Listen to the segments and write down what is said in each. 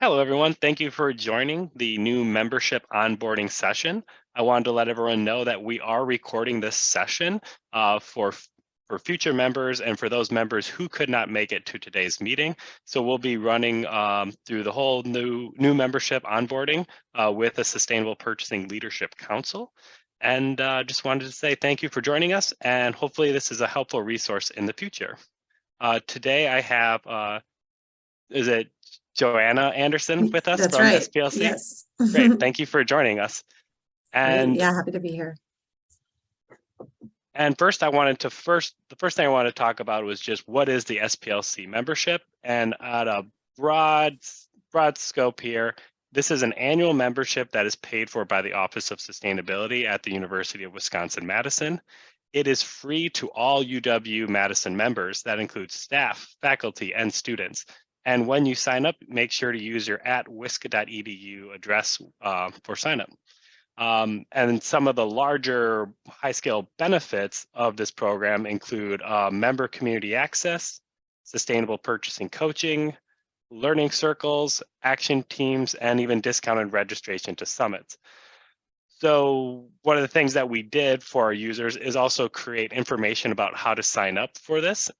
Hello, everyone. Thank you for joining the new membership onboarding session. I wanted to let everyone know that we are recording this session for future members and for those members who could not make it to today's meeting. So we'll be running through the whole new membership onboarding with a Sustainable Purchasing Leadership Council. And just wanted to say thank you for joining us, and hopefully this is a helpful resource in the future. Today I have is it Joanna Anderson with us That's from right. SPLC? Yes. Great. Thank you for joining us. Great. And Yeah, happy to be here. first the first thing I wanted to talk about was just what is the SPLC membership, and at a broad scope here, this is an annual membership that is paid for by the Office of Sustainability at the University of Wisconsin-Madison. It is free to all UW-Madison members. That includes staff, faculty, and students. And when you sign up, make sure to use your @wisc.edu address for sign up. And some of the larger high-scale benefits of this program include member community access, sustainable purchasing coaching, learning circles, action teams, and even discounted registration to summits. So one of the things that we did for our users is also create information about how to sign up for this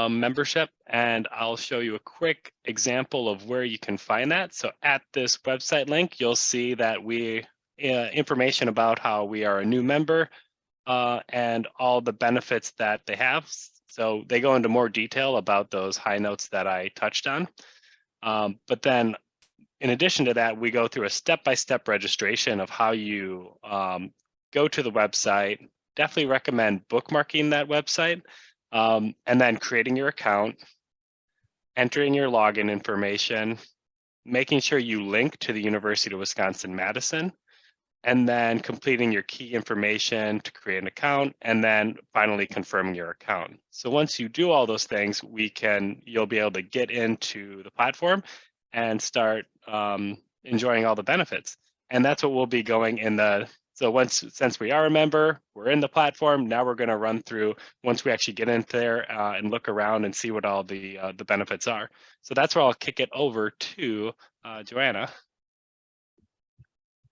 membership, and I'll show you a quick example of where you can find that. So at this website link, you'll see that information about how we are a new member and all the benefits that they have. So they go into more detail about those high notes that I touched on. But then in addition to that, we go through a step-by-step registration of how you go to the website. Definitely recommend bookmarking that website and then creating your account, entering your login information, making sure you link to the University of Wisconsin-Madison, and then completing your key information to create an account, and then finally confirming your account. So once you do all those things, you'll be able to get into the platform and start enjoying all the benefits. And that's what we'll be going in since we are a member, we're in the platform, now we're going to run through once we actually get in there and look around and see what all the benefits are. So that's where I'll kick it over to Joanna.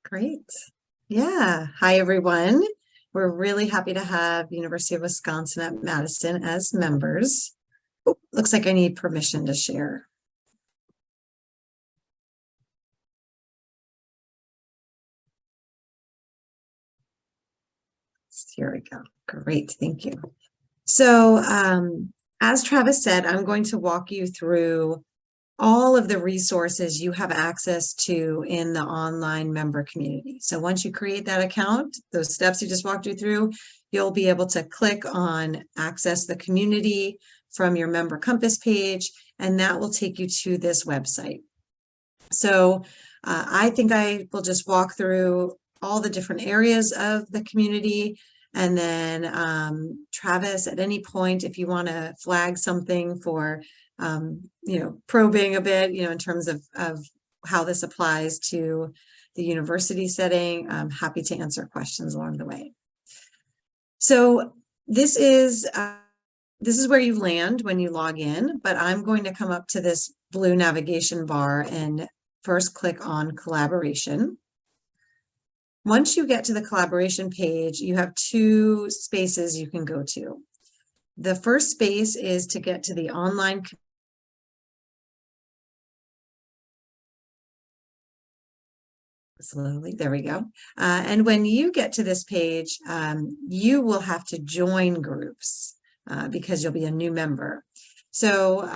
Great. Yeah. Hi, everyone. We're really happy to have University of Wisconsin at Madison as members. Oh, looks like I need permission to share. Here we go. Great. Thank you. So as Travis said, I'm going to walk you through all of the resources you have access to in the online member community. So once you create that account, those steps you just walked you through, you'll be able to click on access the community from your member compass page, and that will take you to this website. So I think I will just walk through all the different areas of the community. And then Travis, at any point, if you want to flag something for, probing a bit, in terms of how this applies to the university setting, I'm happy to answer questions along the way. So this is where you land when you log in, but I'm going to come up to this blue navigation bar and first click on collaboration. Once you get to the collaboration page, you have two spaces you can go to. The first space is to get to the online slowly, there we go. And when you get to this page, you will have to join groups because you'll be a new member. So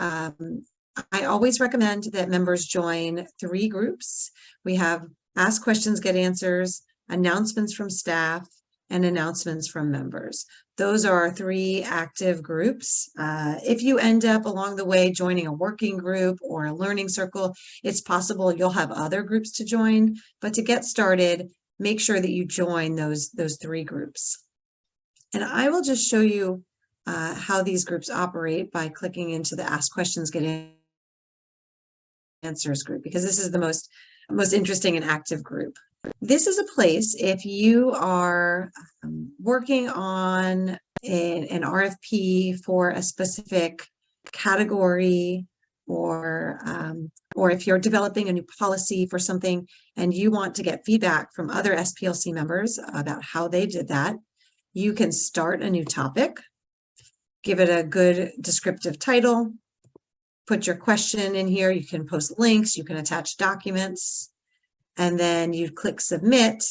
I always recommend that members join 3 groups. We have Ask Questions, Get Answers, announcements from staff, and announcements from members. Those are our 3 active groups. If you end up along the way joining a working group or a learning circle, it's possible you'll have other groups to join, but to get started, make sure that you join those 3 groups. And I will just show you how these groups operate by clicking into the Ask Questions, Get Answers group, because this is the most interesting and active group. This is a place if you are working on an RFP for a specific category, or if you're developing a new policy for something and you want to get feedback from other SPLC members about how they did that, you can start a new topic, give it a good descriptive title, put your question in here. You can post links, you can attach documents, and then you click submit,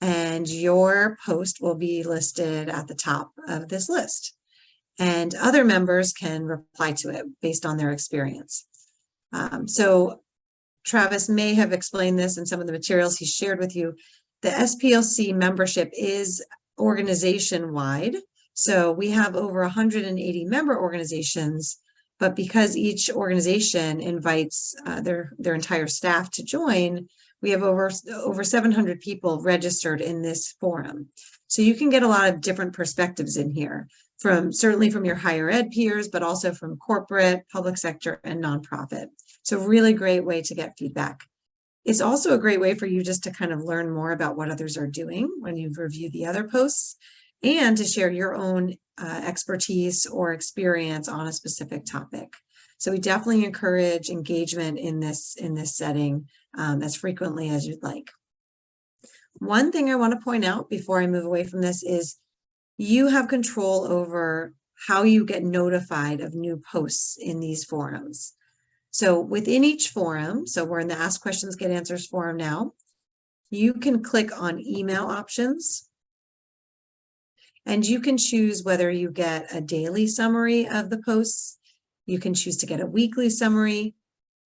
and your post will be listed at the top of this list. And other members can reply to it based on their experience. So Travis may have explained this in some of the materials he shared with you. The SPLC membership is organization-wide. So we have over 180 member organizations, but because each organization invites their entire staff to join, we have over 700 people registered in this forum. So you can get a lot of different perspectives in here, certainly from your higher ed peers, but also from corporate, public sector, and nonprofit. So really great way to get feedback. It's also a great way for you just to kind of learn more about what others are doing when you've reviewed the other posts, and to share your own expertise or experience on a specific topic. So we definitely encourage engagement in this setting as frequently as you'd like. One thing I want to point out before I move away from this is you have control over how you get notified of new posts in these forums. So within each forum, so we're in the Ask Questions, Get Answers forum now, you can click on email options, and you can choose whether you get a daily summary of the posts. You can choose to get a weekly summary.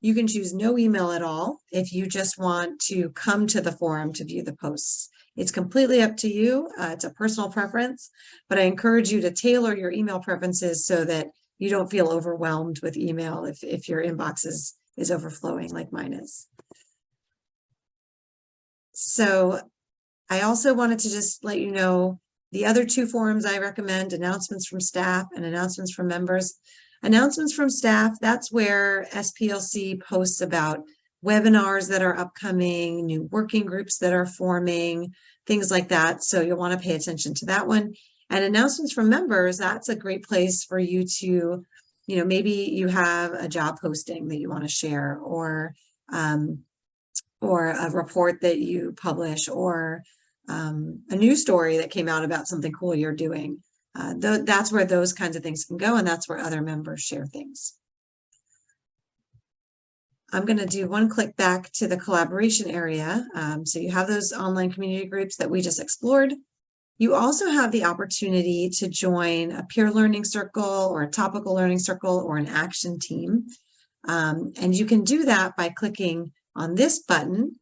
You can choose no email at all if you just want to come to the forum to view the posts. It's completely up to you. It's a personal preference, but I encourage you to tailor your email preferences so that you don't feel overwhelmed with email if your inbox is overflowing like mine is. So I also wanted to just let you know the other two forums I recommend: announcements from staff and announcements from members. Announcements from staff, that's where SPLC posts about webinars that are upcoming, new working groups that are forming, things like that. So you'll want to pay attention to that one. And announcements from members, that's a great place for you to, maybe you have a job posting that you want to share, or a report that you publish, or a news story that came out about something cool you're doing. That's where those kinds of things can go, and that's where other members share things. I'm going to do one click back to the collaboration area. So you have those online community groups that we just explored. You also have the opportunity to join a peer learning circle, or a topical learning circle, or an action team. And you can do that by clicking on this button,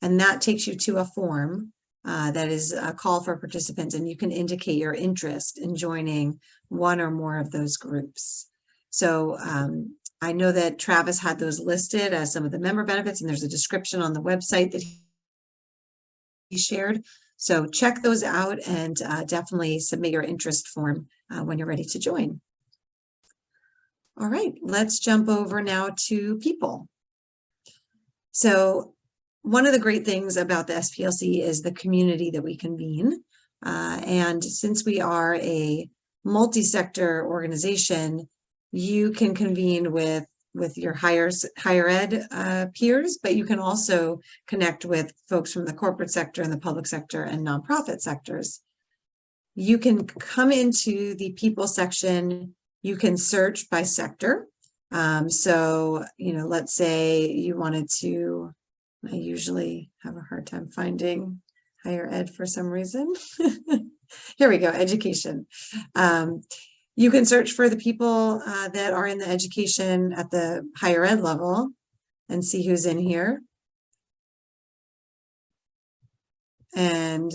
and that takes you to a form that is a call for participants, and you can indicate your interest in joining one or more of those groups. So I know that Travis had those listed as some of the member benefits, and there's a description on the website that he shared. So check those out, and definitely submit your interest form when you're ready to join. All right, let's jump over now to people. So one of the great things about the SPLC is the community that we convene. And since we are a multi-sector organization, you can convene with your higher ed peers, but you can also connect with folks from the corporate sector and the public sector and nonprofit sectors. You can come into the people section. You can search by sector. So, let's say you wanted to, I usually have a hard time finding higher ed for some reason. Here we go, education. You can search for the people that are in the education at the higher ed level and see who's in here. And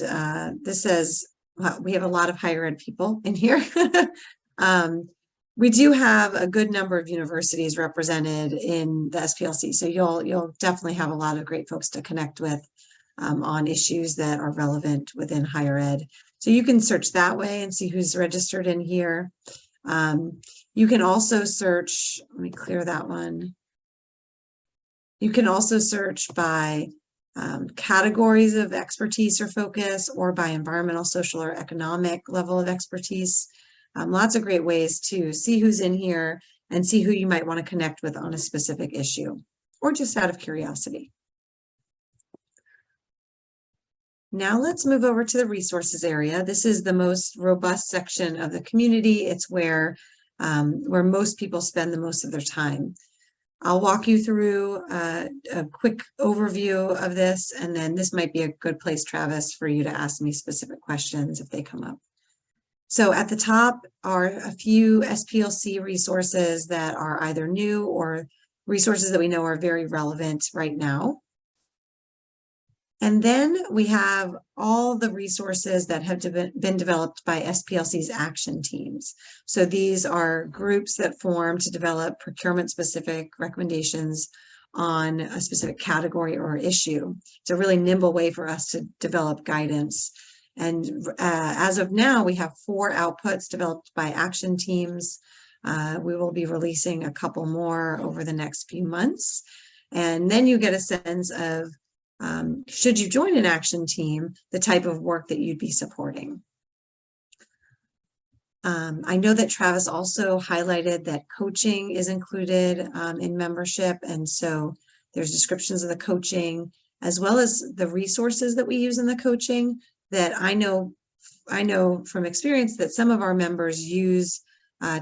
this says, well, we have a lot of higher ed people in here. We do have a good number of universities represented in the SPLC, so you'll definitely have a lot of great folks to connect with on issues that are relevant within higher ed. So you can search that way and see who's registered in here. You can also search, let me clear that one. You can also search by categories of expertise or focus, or by environmental, social, or economic level of expertise. Lots of great ways to see who's in here and see who you might want to connect with on a specific issue, or just out of curiosity. Now let's move over to the resources area. This is the most robust section of the community. It's where most people spend the most of their time. I'll walk you through a quick overview of this, and then this might be a good place, Travis, for you to ask me specific questions if they come up. So at the top are a few SPLC resources that are either new or resources that we know are very relevant right now. And then we have all the resources that have been developed by SPLC's action teams. So these are groups that form to develop procurement-specific recommendations on a specific category or issue. It's a really nimble way for us to develop guidance. And as of now, we have 4 outputs developed by action teams. We will be releasing a couple more over the next few months. And then you get a sense of, should you join an action team, the type of work that you'd be supporting. I know that Travis also highlighted that coaching is included in membership. And so there's descriptions of the coaching, as well as the resources that we use in the coaching that I know from experience that some of our members use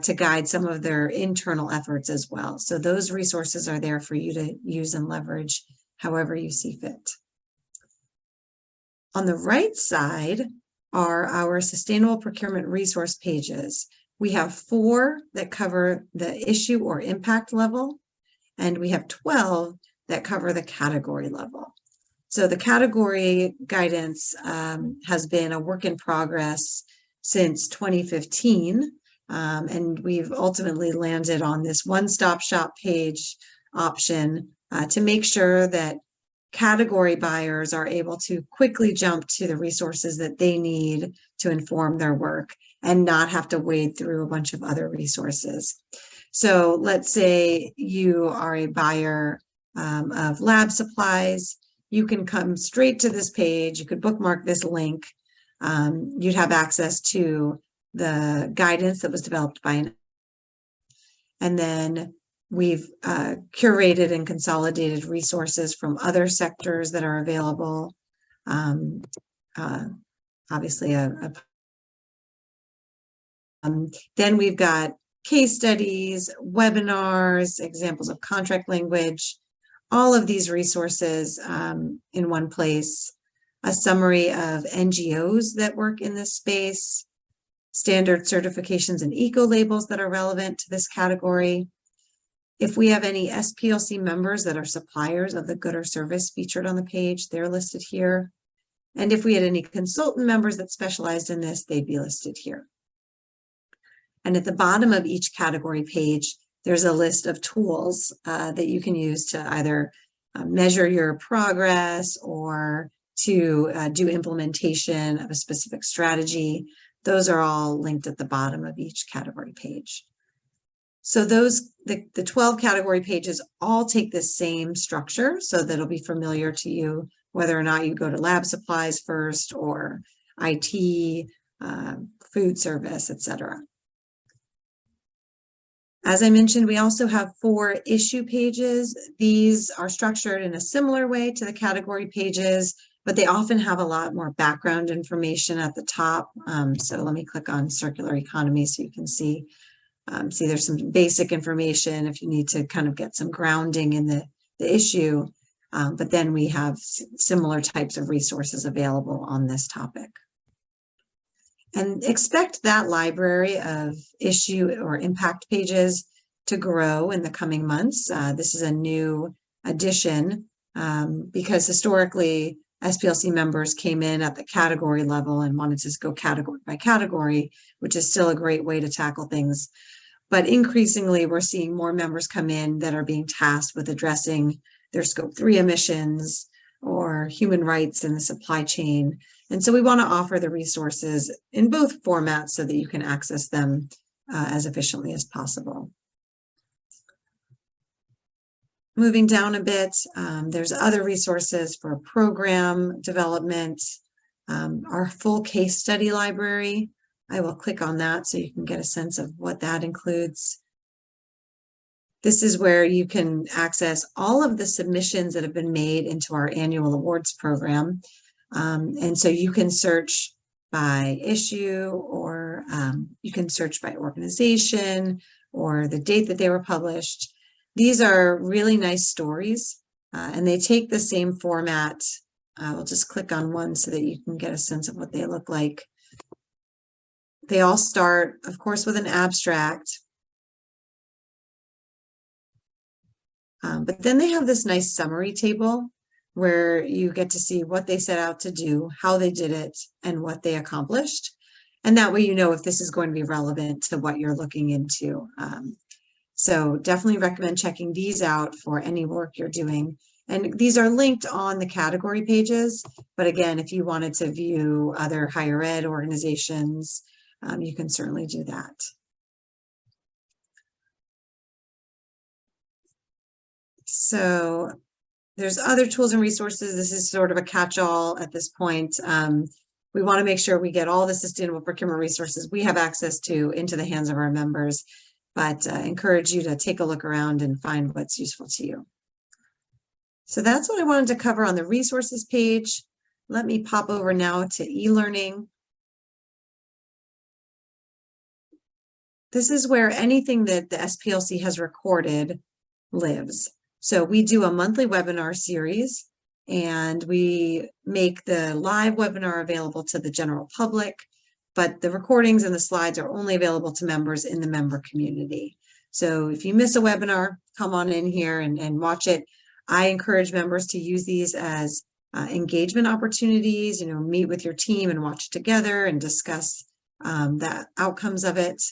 to guide some of their internal efforts as well. So those resources are there for you to use and leverage however you see fit. On the right side are our sustainable procurement resource pages. We have 4 that cover the issue or impact level, and we have 12 that cover the category level. So the category guidance has been a work in progress since 2015, and we've ultimately landed on this one-stop shop page option to make sure that category buyers are able to quickly jump to the resources that they need to inform their work and not have to wade through a bunch of other resources. So let's say you are a buyer of lab supplies. You can come straight to this page. You could bookmark this link. You'd have access to the guidance that was developed by an, and then we've curated and consolidated resources from other sectors that are available. Obviously, then we've got case studies, webinars, examples of contract language, all of these resources in one place, a summary of NGOs that work in this space, standard certifications and eco labels that are relevant to this category. If we have any SPLC members that are suppliers of the good or service featured on the page, they're listed here. And if we had any consultant members that specialized in this, they'd be listed here. And at the bottom of each category page, there's a list of tools that you can use to either measure your progress or to do implementation of a specific strategy. Those are all linked at the bottom of each category page. So the 12 category pages all take the same structure, so that it'll be familiar to you, whether or not you go to lab supplies first or IT, food service, etc. As I mentioned, we also have 4 issue pages. These are structured in a similar way to the category pages, but they often have a lot more background information at the top. So let me click on circular economy so you can see there's some basic information if you need to kind of get some grounding in the issue, but then we have similar types of resources available on this topic. And expect that library of issue or impact pages to grow in the coming months. This is a new addition because historically SPLC members came in at the category level and wanted to go category by category, which is still a great way to tackle things. But increasingly, we're seeing more members come in that are being tasked with addressing their Scope 3 emissions or human rights in the supply chain. And so we want to offer the resources in both formats so that you can access them as efficiently as possible. Moving down a bit, there's other resources for program development, our full case study library. I will click on that so you can get a sense of what that includes. This is where you can access all of the submissions that have been made into our annual awards program. And so you can search by issue, or you can search by organization or the date that they were published. These are really nice stories, and they take the same format. We'll just click on one so that you can get a sense of what they look like. They all start, of course, with an abstract. But then they have this nice summary table where you get to see what they set out to do, how they did it, and what they accomplished. And that way you know if this is going to be relevant to what you're looking into. So definitely recommend checking these out for any work you're doing. And these are linked on the category pages. But again, if you wanted to view other higher ed organizations, you can certainly do that. So there's other tools and resources. This is sort of a catch-all at this point. We want to make sure we get all the sustainable procurement resources we have access to into the hands of our members, but encourage you to take a look around and find what's useful to you. So that's what I wanted to cover on the resources page. Let me pop over now to e-learning. This is where anything that the SPLC has recorded lives. So we do a monthly webinar series, and we make the live webinar available to the general public, but the recordings and the slides are only available to members in the member community. So if you miss a webinar, come on in here and watch it. I encourage members to use these as engagement opportunities, meet with your team and watch together and discuss the outcomes of it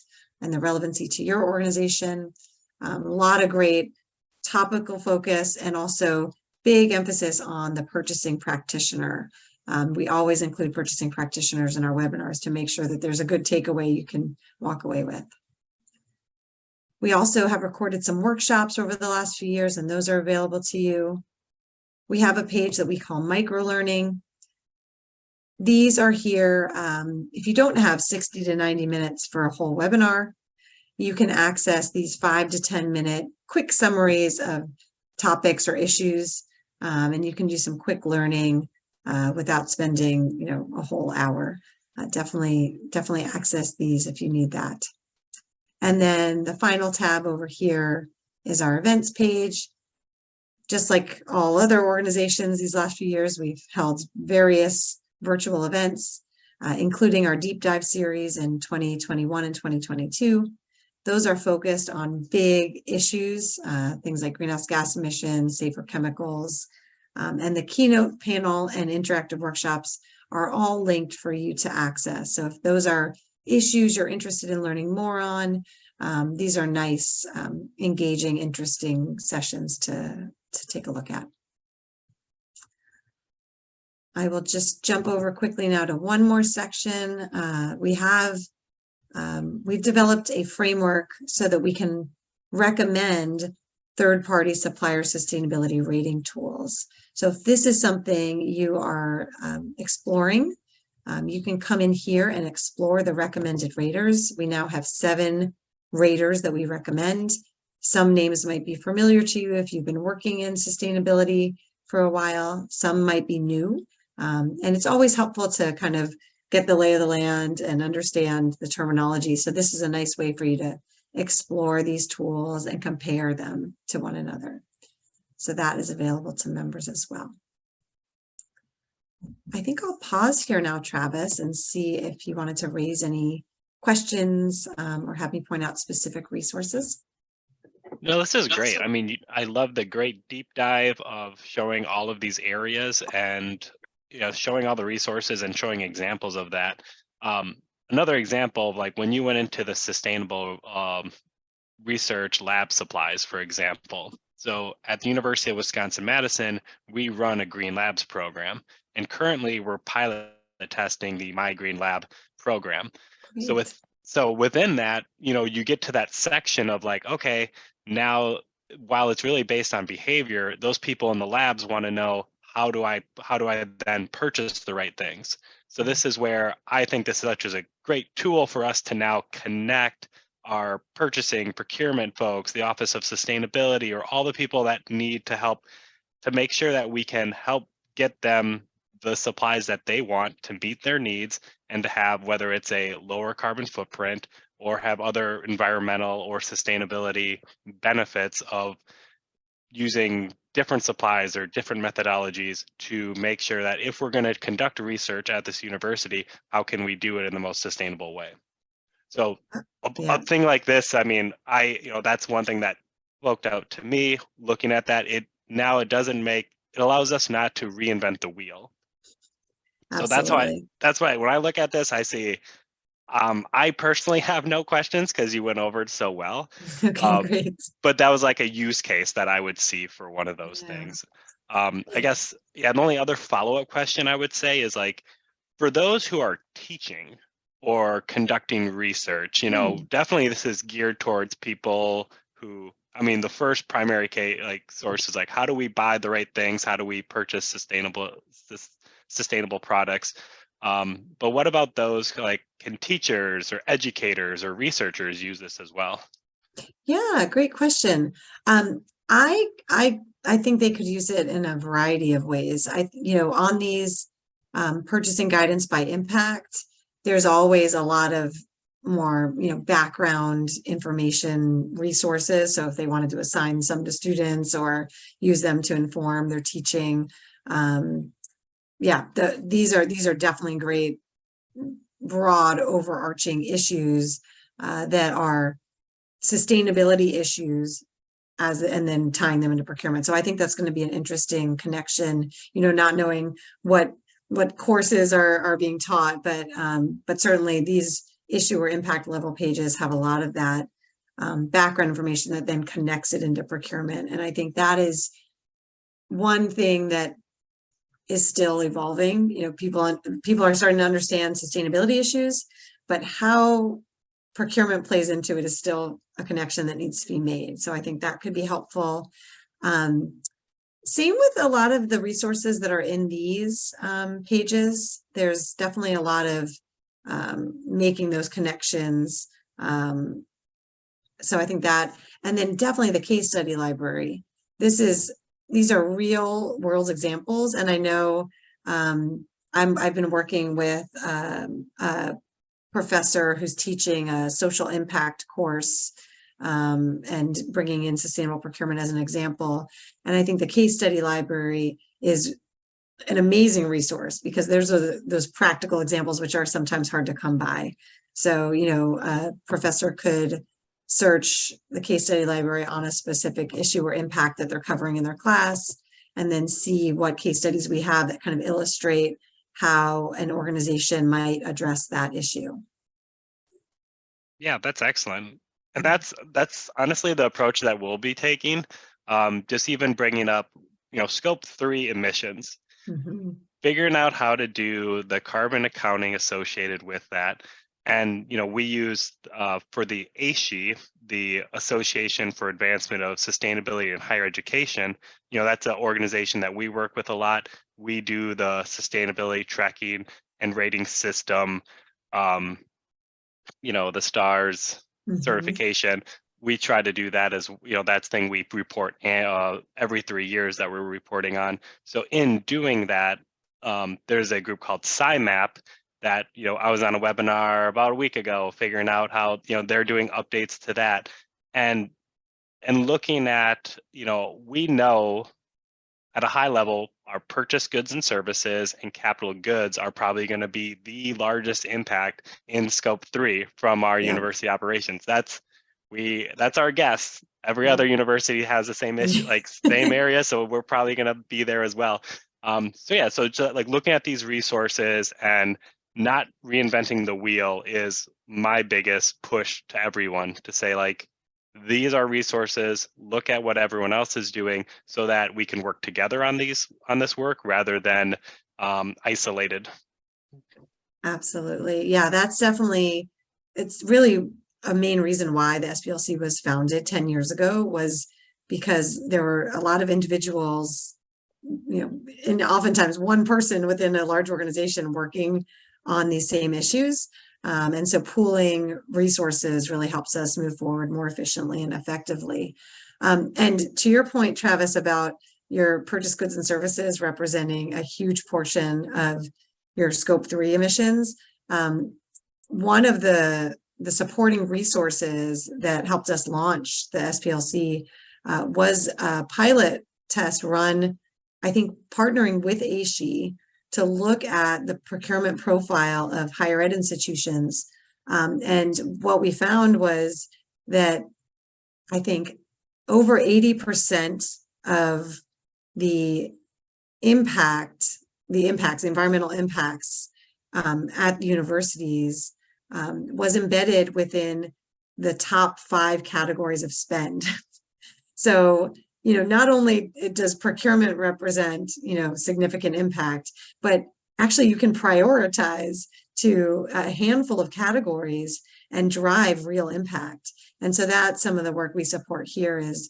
and the relevancy to your organization. A lot of great topical focus, and also big emphasis on the purchasing practitioner. We always include purchasing practitioners in our webinars to make sure that there's a good takeaway you can walk away with. We also have recorded some workshops over the last few years, and those are available to you. We have a page that we call microlearning. These are here. If you don't have 60 to 90 minutes for a whole webinar, you can access these 5 to 10 minute quick summaries of topics or issues, and you can do some quick learning without spending, a whole hour. Definitely access these if you need that. And then the final tab over here is our events page. Just like all other organizations these last few years, we've held various virtual events, including our deep dive series in 2021 and 2022. Those are focused on big issues, things like greenhouse gas emissions, safer chemicals, and the keynote panel and interactive workshops are all linked for you to access. So if those are issues you're interested in learning more on, these are nice, engaging, interesting sessions to take a look at. I will just jump over quickly now to one more section. We've developed a framework so that we can recommend third-party supplier sustainability rating tools. So if this is something you are exploring, you can come in here and explore the recommended raters. We now have 7 raters that we recommend. Some names might be familiar to you if you've been working in sustainability for a while. Some might be new. And it's always helpful to kind of get the lay of the land and understand the terminology. So this is a nice way for you to explore these tools and compare them to one another. So that is available to members as well. I think I'll pause here now, Travis, and see if you wanted to raise any questions or have me point out specific resources. No, this is great. I mean, I love the great deep dive of showing all of these areas and showing all the resources and showing examples of that. Another example of like when you went into the sustainable research lab supplies, for example. So at the University of Wisconsin-Madison, we run a Green Labs program, and currently we're pilot testing the My Green Lab program. Great. So within that, you get to that section of like, okay, now while it's really based on behavior, those people in the labs want to know how do I then purchase the right things. So this is where I think this such is a great tool for us to now connect our purchasing, procurement folks, the Office of Sustainability, or all the people that need to help to make sure that we can help get them the supplies that they want to meet their needs and to have, whether it's a lower carbon footprint or have other environmental or sustainability benefits of using different supplies or different methodologies to make sure that if we're going to conduct research at this university, how can we do it in the most sustainable way? So Yeah, a thing like this, I mean, that's one thing that looked out to me looking at that. It doesn't make, it allows us not to reinvent the wheel. So absolutely. that's why when I look at this, I see, I personally have no questions because you went over it so well. Okay, Uh, great. but that was like a use case that I would see for one of those Yeah. things. I guess, yeah, the only other follow-up question I would say is like, for those who are teaching or conducting research, Hmm. definitely this is geared towards people who, I mean, the first primary source is like, how do we buy the right things? How do we purchase sustainable products? But what about those like, can teachers or educators or researchers use this as well? Yeah, great question. I think they could use it in a variety of ways. On these purchasing guidance by impact, there's always a lot of more, background information resources. So if they wanted to assign some to students or use them to inform their teaching, yeah, these are definitely great, broad, overarching issues that are sustainability issues and then tying them into procurement. So I think that's going to be an interesting connection, not knowing what courses are being taught, but certainly these issue or impact level pages have a lot of that background information that then connects it into procurement. And I think that is one thing that is still evolving. People are starting to understand sustainability issues, but how procurement plays into it is still a connection that needs to be made. So I think that could be helpful. Same with a lot of the resources that are in these pages. There's definitely a lot of making those connections. So I think that, and then definitely the case study library. These are real world examples, and I know I've been working with a professor who's teaching a social impact course and bringing in sustainable procurement as an example. And I think the case study library is an amazing resource because there's those practical examples which are sometimes hard to come by. So, a professor could search the case study library on a specific issue or impact that they're covering in their class, and then see what case studies we have that kind of illustrate how an organization might address that issue. Yeah, that's excellent. And that's honestly the approach that we'll be taking. Just even bringing up, scope 3 emissions, Mhm. figuring out how to do the carbon accounting associated with that. And, we use for the ASHE, the Association for Advancement of Sustainability in Higher Education, that's an organization that we work with a lot. We do the sustainability tracking and rating system, the STARS Mhm. certification. We try to do that as, that's thing we report every 3 years that we're reporting on. So in doing that, there's a group called SciMap that, I was on a webinar about a week ago figuring out how, they're doing updates to that. And looking at, we know at a high level, our purchase goods and services and capital goods are probably going to be the largest impact in scope 3 from our Yeah. university operations. That's our guess. Every Yeah. other university has the same issue, like same area, so we're probably going to be there as well. So yeah, so just like looking at these resources and not reinventing the wheel is my biggest push to everyone to say like, these are resources, look at what everyone else is doing so that we can work together on this work rather than isolated. Absolutely. Yeah, it's really a main reason why the SPLC was founded 10 years ago, was because there were a lot of individuals, and oftentimes one person within a large organization working on these same issues. And so pooling resources really helps us move forward more efficiently and effectively. And to your point, Travis, about your purchased goods and services representing a huge portion of your scope 3 emissions, one of the supporting resources that helped us launch the SPLC was a pilot test run, I think, partnering with ASHE to look at the procurement profile of higher ed institutions. And what we found was that I think over 80% of the environmental impacts at universities was embedded within the top 5 categories of spend. So, not only does procurement represent, significant impact, but actually you can prioritize to a handful of categories and drive real impact. And so that's some of the work we support here, is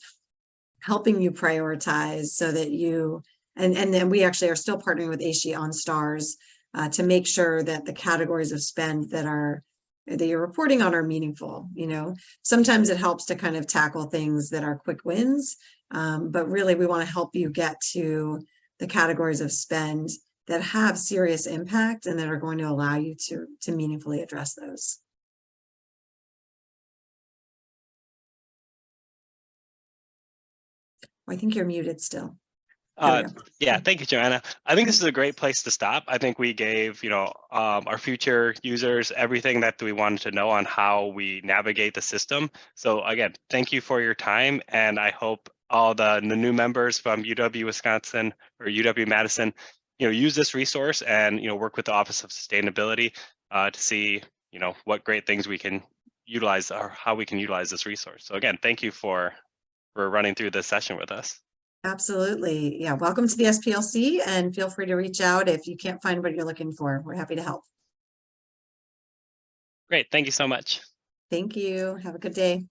helping you prioritize so that you, and then we actually are still partnering with ASHE on STARS to make sure that the categories of spend that you're reporting on are meaningful. Sometimes it helps to kind of tackle things that are quick wins, but really we want to help you get to the categories of spend that have serious impact and that are going to allow you to meaningfully address those. I think you're muted still. Yeah, thank you, Joanna. I think this is a great place to stop. I think we gave, our future users everything that we wanted to know on how we navigate the system. So again, thank you for your time, and I hope all the new members from UW-Wisconsin or UW-Madison, use this resource and work with the Office of Sustainability to see, what great things we can utilize or how we can utilize this resource. So again, thank you for running through this session with us. Absolutely. Yeah. Welcome to the SPLC, and feel free to reach out if you can't find what you're looking for. We're happy to help. Great. Thank you so much. Thank you. Have a good day.